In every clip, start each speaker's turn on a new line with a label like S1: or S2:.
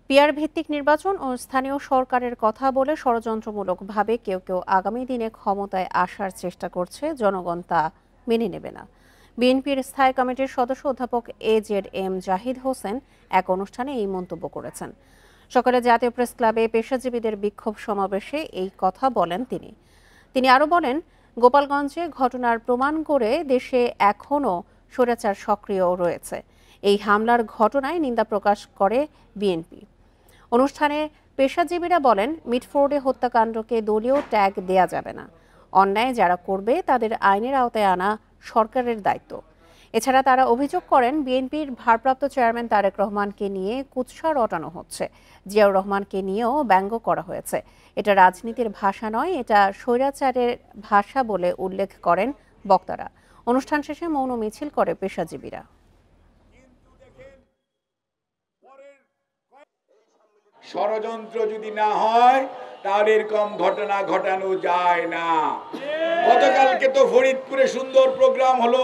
S1: PR ভিত্তিক নির্বাচন ও স্থানীয় সরকারের কথা বলে ষড়যন্ত্রমূলকভাবে কেউ কেউ আগামী দিনে ক্ষমতায় আসার চেষ্টা করছে, জনগণ তা মেনে নেবে না। বিএনপির স্থায়ী কমিটির সদস্য অধ্যাপক AZM জাহিদ হোসেন এক অনুষ্ঠানে এই মন্তব্য করেছেন। সকালে জাতীয় প্রেস ক্লাবে পেশাজীবীদের বিক্ষোভ সমাবেশে এই কথা বলেন তিনি আরও বলেন, গোপালগঞ্জে ঘটনার প্রমাণ করে দেশে এখনও স্বৈরাচার সক্রিয় রয়েছে। এই হামলার ঘটনায় নিন্দা প্রকাশ করে বিএনপি। অনুষ্ঠানে পেশাজীবীরা বলেন, মিটফোর্ডে হত্যাকাণ্ডকে দলীয় ট্যাগ দেয়া যাবে না। অন্যায় যারা করবে তাদের আইনের আওতায় আনা সরকারের দায়িত্ব। এছাড়া তারা অভিযোগ করেন, বিএনপির ভারপ্রাপ্ত চেয়ারম্যান তারেক রহমানকে নিয়ে কুৎসা রটানো হচ্ছে। জিয়াউর রহমানকে নিয়েও ব্যঙ্গ করা হয়েছে। এটা রাজনীতির ভাষা নয়, এটা স্বৈরাচারের ভাষা বলে উল্লেখ করেন বক্তারা। অনুষ্ঠান শেষে মৌন মিছিল করে পেশাজীবীরা।
S2: ষড়যন্ত্র যদি না হয় তাহলে এরকম ঘটনা ঘটানো যায় না। গতকালকে তো ফরিদপুরে সুন্দর প্রোগ্রাম হলো,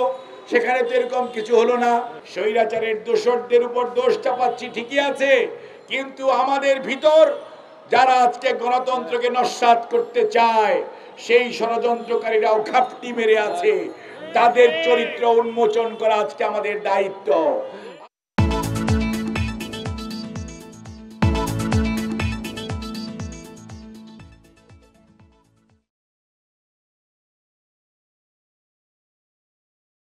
S2: সেখানে তো এরকম কিছু হলো না। স্বৈরাচারের দোষরদের উপর দোষ চাপাচ্ছি ঠিকই আছে, কিন্তু আমাদের ভিতর যারা আজকে গণতন্ত্রকে নস্যাৎ করতে চায় সেই ষড়যন্ত্রকারীরাও ঘাপটি মেরে আছে। তাদের চরিত্র উন্মোচন করা আজকে আমাদের দায়িত্ব।